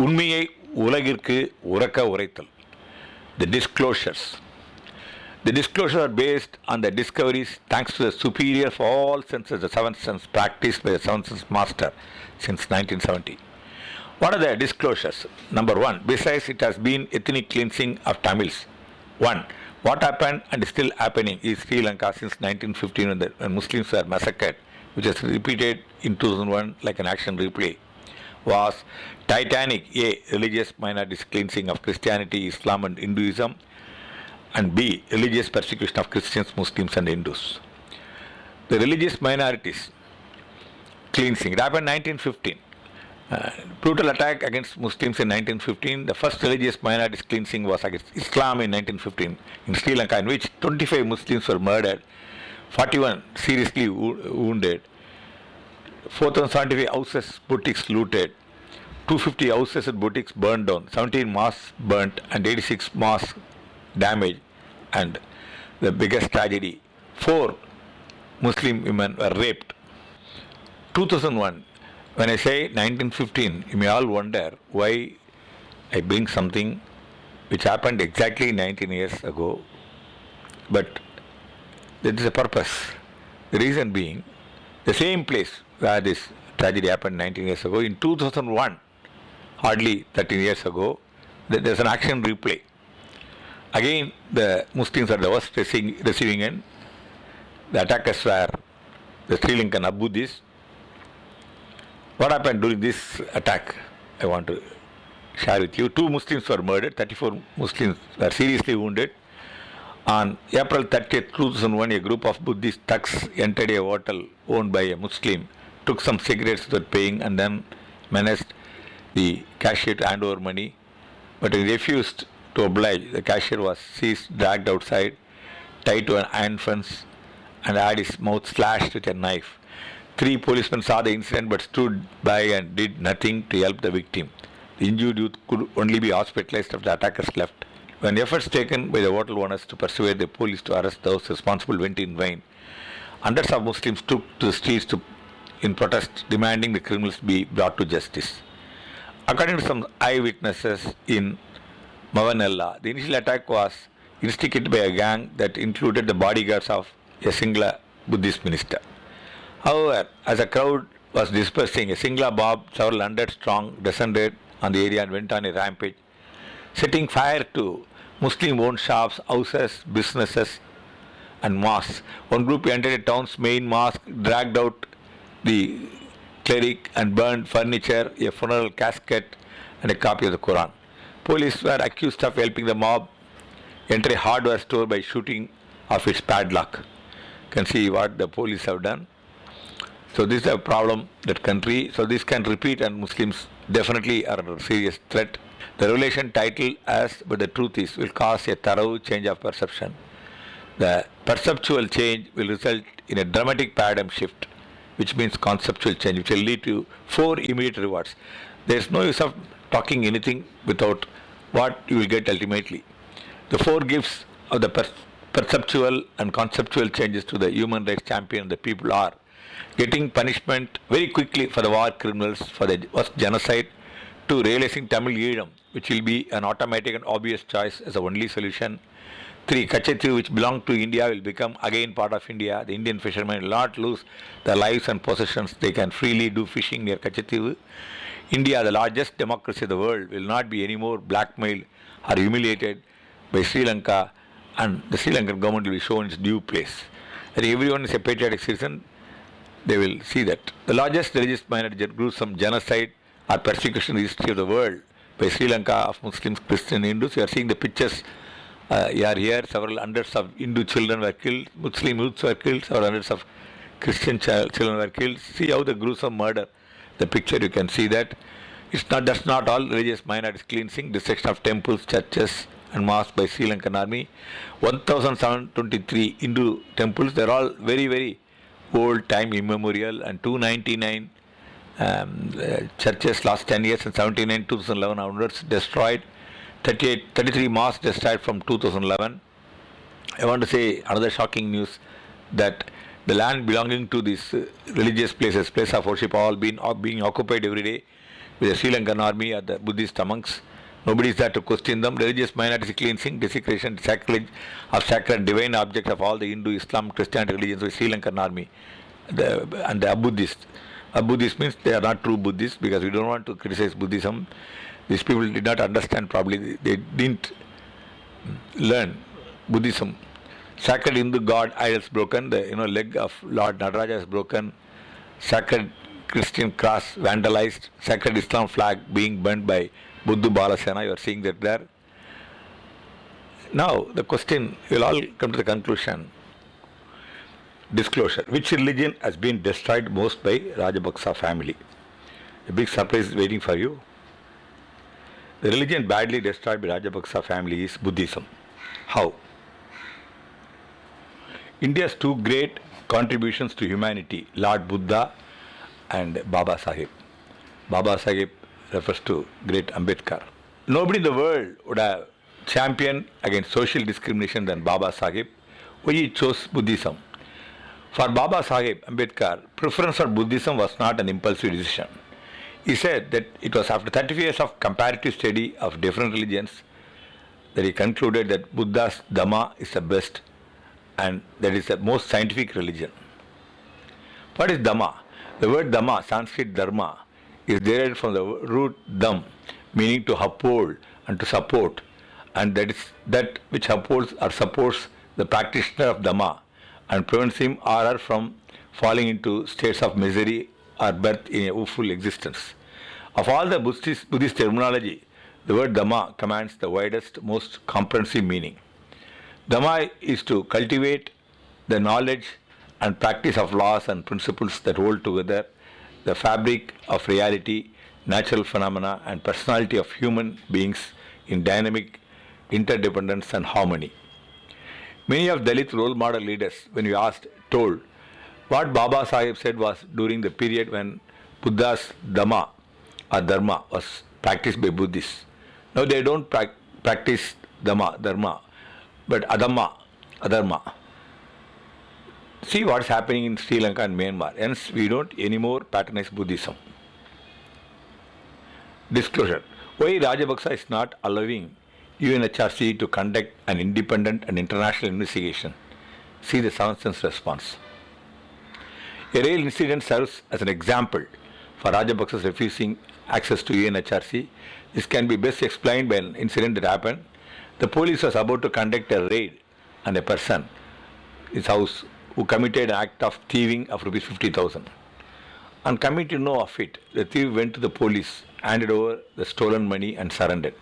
உண்மையை உலகிற்கு உரக்க உரைத்தல். The disclosures. The disclosures are based on the discoveries thanks to the superior for all senses, the seventh sense practiced by the seventh sense master since 1970. What are the disclosures? Number one, besides it has been ethnic cleansing of Tamils. One, what happened and is still happening is Sri Lanka since 1915 when Muslims were massacred, which is repeated in 2001 like an action replay, was titanic. A, religious minorities cleansing of Christianity, Islam and Hinduism, and B, religious persecution of Christians, Muslims and Hindus. The religious minorities cleansing, it happened in 1915. Brutal attack against Muslims in 1915. The first religious minorities cleansing was against Islam in 1915 in Sri Lanka, in which 25 Muslims were murdered, 41 seriously wounded, 4,075 houses, boutiques looted, 250 houses and boutiques burned down, 17 mosques burnt and 86 mosques damaged, and the biggest tragedy, 4 Muslim women were raped. 2001, when I say 1915, you may all wonder why I bring something which happened exactly 19 years ago, but there is a purpose. The reason being, the same place where this tragedy happened 19 years ago, in 2001, hardly 13 years ago, there is an action replay. Again, the Muslims are the worst receiving end. The attackers were the Sri Lankan Buddhists. What happened during this attack? I want to share with you. 2 Muslims were murdered, 34 Muslims were seriously wounded. On April 30th, 2001, a group of Buddhist thugs entered a hotel owned by a Muslim, took some cigarettes without paying, and then menaced the cashier to hand over money. But he refused to oblige. The cashier was seized, dragged outside, tied to an iron fence, and had his mouth slashed with a knife. 3 policemen saw the incident but stood by and did nothing to help the victim. The injured youth could only be hospitalized if the attackers left. When efforts taken by the hotel owners to persuade the police to arrest those responsible went in vain, hundreds of Muslims took to the streets in protest, demanding the criminals be brought to justice. According to some eyewitnesses in Mavanella, the initial attack was instigated by a gang that included the bodyguards of a Singla Buddhist minister. However, as a crowd was dispersing, a Singla mob, several hundred strong, descended on the area and went on a rampage, setting fire to Muslim-owned shops, houses, businesses and mosques. One group entered a town's main mosque, dragged out the cleric and burned furniture, a funeral casket and a copy of the Quran. Police were accused of helping the mob enter a hardware store by shooting off its padlock. You can see what the police have done. So this is a problem, that country. So this can repeat, and Muslims definitely are a serious threat. The revelation titled as "But the Truth Is" will cause a thorough change of perception. The perceptual change will result in a dramatic paradigm shift, which means conceptual change, which will lead to 4 immediate rewards. There is no use of talking anything without what you will get ultimately. The 4 gifts of the perceptual and conceptual changes to the human rights champion, the people, are getting punishment very quickly for the war criminals for the worst genocide, to realizing Tamil Eedam, which will be an automatic and obvious choice as the only solution. 3. Kachetivu, which belonged to India, will become again part of India. The Indian fishermen will not lose their lives and possessions. They can freely do fishing near Kachetivu. India, the largest democracy of the world, will not be anymore blackmailed or humiliated by Sri Lanka, and the Sri Lankan government will be shown its due place. And everyone is a patriotic citizen. They will see that. The largest religious minority gruesome genocide or persecution in the history of the world by Sri Lanka of Muslims, Christians, Hindus. You are seeing the pictures. You are here. Several hundreds of Hindu children were killed. Muslim youths were killed. Several hundreds of Christian children were killed. See how the gruesome murder. The picture, you can see that. That's not all. Religious minorities cleansing, destruction of temples, churches and mosques by Sri Lankan army. 1,723 Hindu temples. They are all very, very old, time immemorial, and 299 churches last 10 years and 79 2011 onwards destroyed. 33 mosques destroyed from 2011. I want to say another shocking news, that the land belonging to these religious places, place of worship, all being occupied every day with the Sri Lankan army or the Buddhist monks. Nobody is there to question them. Religious minority cleansing, desecration, sacrilege of sacred divine objects of all the Hindu, Islam, Christianity religions with Sri Lankan army and the Buddhists. Buddhist means they are not true Buddhists, because we don't want to criticize Buddhism. These people did not understand properly. They didn't learn Buddhism. Sacred Hindu god idols broken. The leg of Lord Nataraja is broken. Sacred Christian cross vandalized. Sacred Islam flag being burnt by Buddha Balasena. You are seeing that there. Now the question, will all come to the conclusion. Disclosure. Which religion has been destroyed most by Rajapaksa family? A big surprise is waiting for you. The religion badly destroyed by Rajapaksa family is Buddhism. How? India's two great contributions to humanity, Lord Buddha and Baba Sahib. Baba Sahib refers to great Ambedkar. Nobody in the world would have championed against social discrimination than Baba Sahib, why he chose Buddhism. For Baba Sahib Ambedkar, preference for Buddhism was not an impulsive decision. He said that it was after 35 years of comparative study of different religions that he concluded that Buddha's Dhamma is the best and that is the most scientific religion. What is Dhamma? The word Dhamma, Sanskrit Dharma, is derived from the root Dham, meaning to uphold and to support, and that is that which upholds or supports the practitioner of Dhamma and prevents him or her from falling into states of misery or birth in a woeful existence. Of all the Buddhist terminology, the word Dhamma commands the widest, most comprehensive meaning. Dhamma is to cultivate the knowledge and practice of laws and principles that hold together the fabric of reality, natural phenomena, and personality of human beings in dynamic interdependence and harmony. Many of Dalit role model leaders, when we asked, told what Baba Sahib said was during the period when Buddha's Dhamma or Dharma was practiced by Buddhists. Now they don't practice Dharma, but Adharma. See what's happening in Sri Lanka and Myanmar. Hence, we don't anymore patronize Buddhism. Disclosure. Why Rajapaksa is not allowing UNHRC to conduct an independent and international investigation? See the 7th sense response. A real incident serves as an example for Rajapaksa's refusing access to UNHRC. This can be best explained by an incident that happened. The police was about to conduct a raid on a person, his house, who committed an act of thieving of Rs 50,000. On coming to know of it, the thief went to the police, handed over the stolen money and surrendered.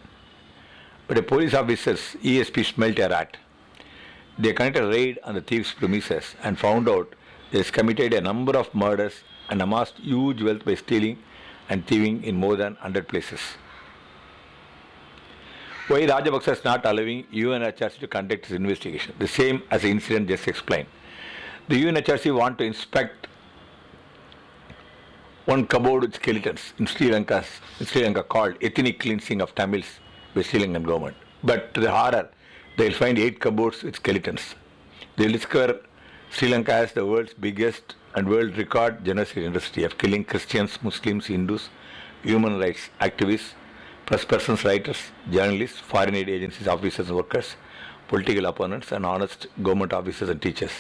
But a police officer's ESP smelt a rat. They conducted a raid on the thief's premises and found out he has committed a number of murders and amassed huge wealth by stealing and thieving in more than 100 places. Why Rajapaksa is not allowing UNHRC to conduct his investigation? The same as the incident just explained. The UNHRC want to inspect one cupboard with skeletons in Sri Lanka called ethnic cleansing of Tamils by Sri Lankan government. But to the horror, they will find 8 cupboards with skeletons. They will discover Sri Lanka has the world's biggest and world record genocide industry of killing Christians, Muslims, Hindus, human rights activists, press persons, writers, journalists, foreign aid agencies, officers and workers, political opponents, and honest government officers and teachers.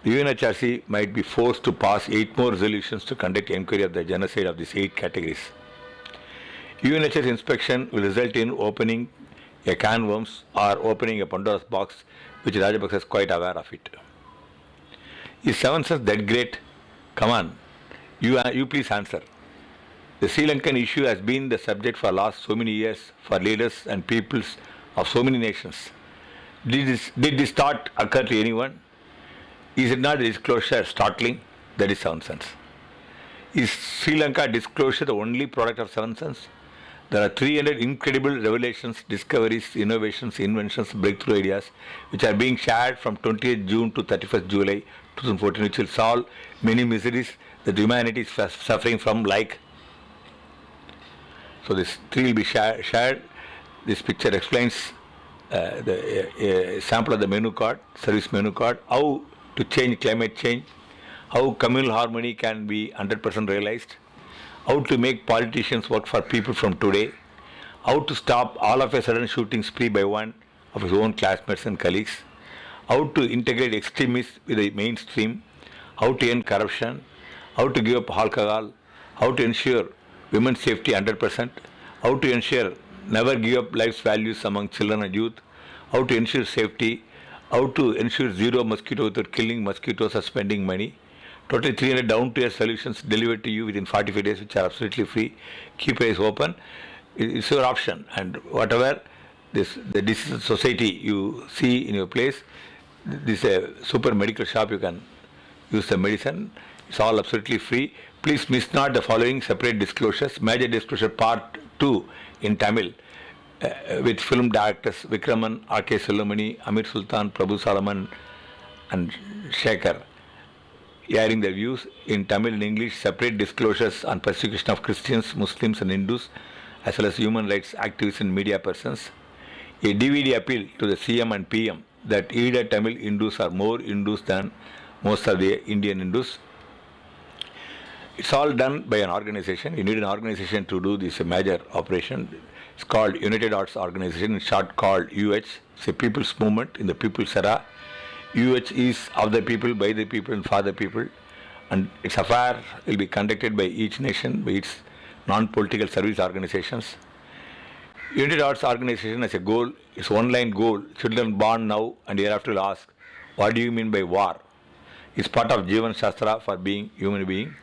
The UNHRC might be forced to pass 8 more resolutions to conduct inquiry of the genocide of these 8 categories. UNHRC inspection will result in opening a can of worms or opening a Pandora's box, which Rajapaksa is quite aware of it. Is 7 sense that great? Come on, you please answer. The Sri Lankan issue has been the subject for last so many years for leaders and peoples of so many nations. Did this thought occur to anyone? Is it not disclosure startling? That is 7 sense. Is Sri Lanka disclosure the only product of 7 sense? There are 300 incredible revelations, discoveries, innovations, inventions, breakthrough ideas which are being shared from 28th June to 31st July 2014, which will solve many miseries that humanity is suffering from, like. So this 3 will be shared. This picture explains the sample of the menu card, service menu card, how to change climate change, how communal harmony can be 100% realized, how to make politicians work for people from today, how to stop all of a sudden shooting spree by one of his own classmates and colleagues, how to integrate extremists with the mainstream, how to end corruption, how to give up alcohol, how to ensure women's safety 100%, how to ensure never give up life's values among children and youth, how to ensure safety, how to ensure zero mosquito without killing mosquitoes or spending money. Totally 300 down-to-earth solutions delivered to you within 45 days, which are absolutely free. Keep your eyes open. It's your option. And whatever the disease society you see in your place, this is a super medical shop. You can use the medicine. It's all absolutely free. Please miss not the following separate disclosures. Major disclosure part 2 in Tamil with film directors Vikraman, R.K. Sulomani, Amir Sultan, Prabhu Salaman and Shekhar. Airing their views in Tamil and English, separate disclosures on persecution of Christians, Muslims and Hindus, as well as human rights activists and media persons. A DVD appeal to the CM and PM that either Tamil Hindus are more Hindus than most of the Indian Hindus. It's all done by an organization. You need an organization to do this major operation. It's called United Arts Organization, in short called UH. It's a people's movement in the people's era. UH is of the people, by the people and for the people, and its affair will be conducted by each nation, by its non-political service organizations. United Arts Organization has a goal, its one-line goal: children born now and hereafter will ask, what do you mean by war? It's part of Jivan Shastra for being human being.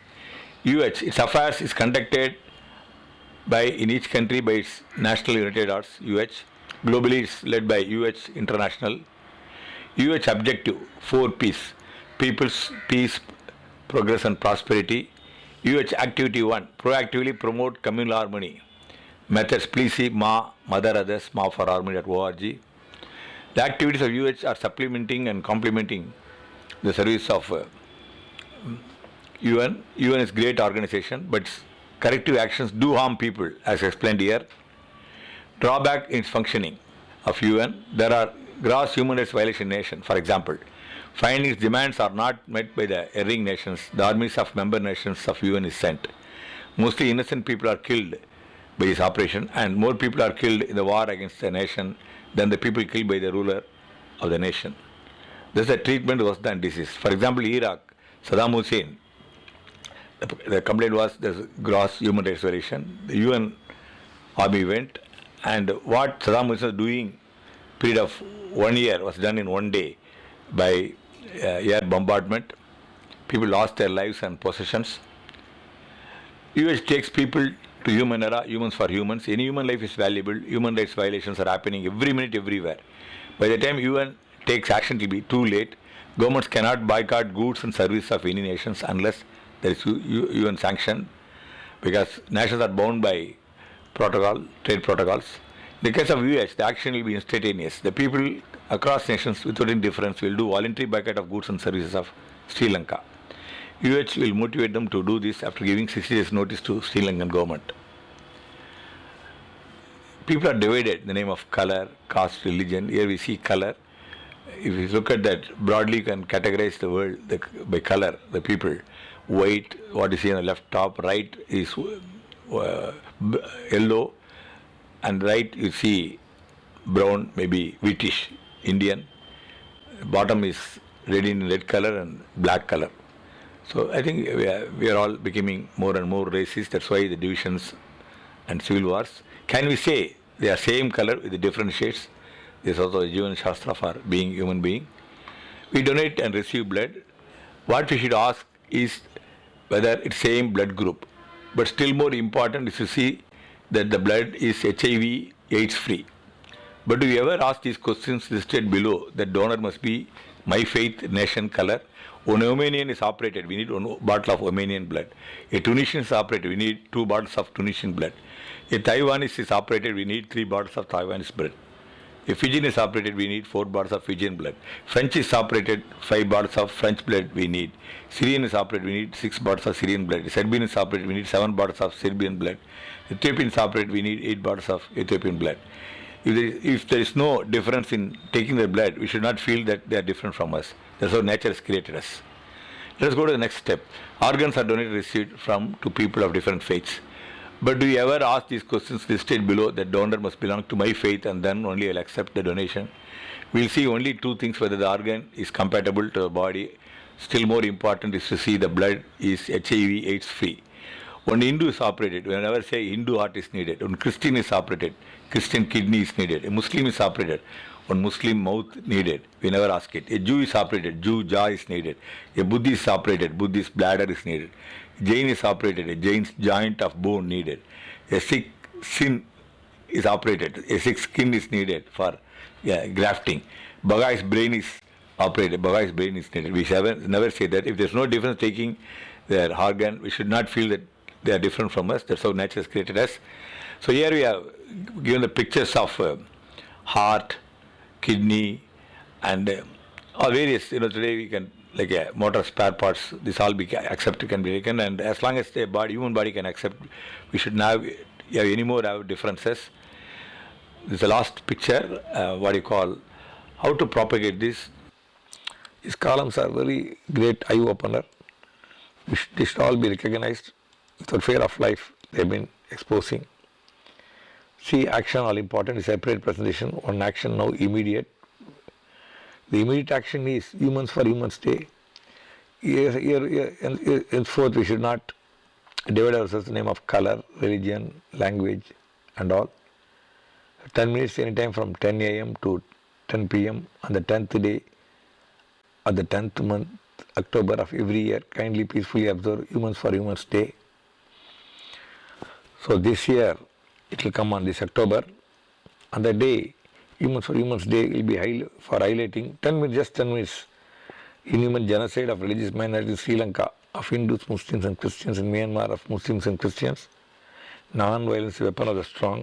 UH, its affairs is conducted by in each country by its National United Arts, UH. Globally it's led by UH International. UH objective 4 P's: people's peace, progress and prosperity. UH activity 1: proactively promote communal harmony. Methods: please see Mother Others, ma4harmony.org. The activities of UH are supplementing and complementing the service of UN. UN is great organization, but its corrective actions do harm people, as explained here. Drawback in its functioning of UN: there are gross human rights violation nation. For example, finding its demands are not met by the erring nations, the armies of member nations of UN is sent. Mostly innocent people are killed by this operation, and more people are killed in the war against the nation than the people killed by the ruler of the nation. Thus the treatment worse than disease. For example, Iraq, Saddam Hussein, the complaint was there's gross human rights violation. The UN army went, and what Saddam Hussein was doing, period of 1 year, was done in 1 day by air bombardment. People lost their lives and possessions. US takes people to human era, humans for humans. Any human life is valuable. Human rights violations are happening every minute, everywhere. By the time UN takes action, it will be too late. Governments cannot boycott goods and services of any nations unless there is UN sanction, because nations are bound by trade protocols. In the case of US, the action will be instantaneous. The people across nations without any difference will do voluntary boycott of goods and services of Sri Lanka. UH will motivate them to do this after giving 60 days notice to Sri Lankan government. People are divided in the name of color, caste, religion. Here we see color. If you look at that broadly, you can categorize the world by color, the people. White, what you see on the left top, right is yellow, and right you see brown, maybe wheatish, Indian. Bottom is red in red color and black color. So I think we are all becoming more and more racist. That's why the divisions and civil wars. Can we say they are same color with the different shades? This is also a Jivan Shastra for being human being. We donate and receive blood. What we should ask is whether it's same blood group. But still more important is to see that the blood is HIV AIDS free. But do you ever ask these questions listed below? That donor must be my faith, nation, color. One Romanian is operated, we need 1 bottle of Romanian blood. A Tunisian is operated, we need 2 bottles of Tunisian blood. A Taiwanese is operated, we need 3 bottles of Taiwanese blood. A Fijian is operated, we need 4 bottles of Fijian blood. French is operated, 5 bottles of French blood we need. Syrian is operated, we need 6 bottles of Syrian blood. Serbian is operated, we need 7 bottles of Serbian blood. Ethiopian is operated, we need 8 bottles of Ethiopian blood. If there is no difference in taking their blood, we should not feel that they are different from us. That's how nature has created us. Let's go to the next step. Organs are donated received from to people of different faiths. But do you ever ask these questions listed below that donor must belong to my faith and then only I'll accept the donation? We'll see only two things: whether the organ is compatible to the body. Still more important is to see the blood is HIV/AIDS free. When Hindu is operated, we never say Hindu heart is needed. When Christian is operated, Christian kidney is needed. A Muslim is operated, one Muslim mouth needed. We never ask it. A Jew is operated, Jew jaw is needed. A Buddhist is operated, Buddhist bladder is needed. Jain is operated, a Jain's joint of bone needed. A Sikh sin is operated, a Sikh skin is needed for grafting. Bagai's brain is operated, Bagai's brain is needed. We never say that. If there's no difference taking their organ, we should not feel that they are different from us. That's how nature has created us. So here we have given the pictures of heart, kidney, and various. Today we can motor spare parts. This all be accepted, can be taken, and as long as the human body can accept, we should not have any more have differences. This is the last picture. What you call how to propagate this. These columns are very great eye opener. They should all be recognized. Without fear of life, they have been exposing. See, action all important is separate presentation. One action now immediate. The immediate action is Humans for Humans Day. Henceforth, we should not divide ourselves in the name of color, religion, language, and all. 10 minutes anytime from 10 a.m. to 10 p.m. on the 10th day of the 10th month, October of every year. Kindly, peacefully observe Humans for Humans Day. So this year, it will come on this October. On the day, Humans for Humans Day will be highlighting 10 minutes, just 10 minutes, inhuman genocide of religious minorities in Sri Lanka, of Hindus, Muslims and Christians, in Myanmar of Muslims and Christians, non-violence weapon of the strong.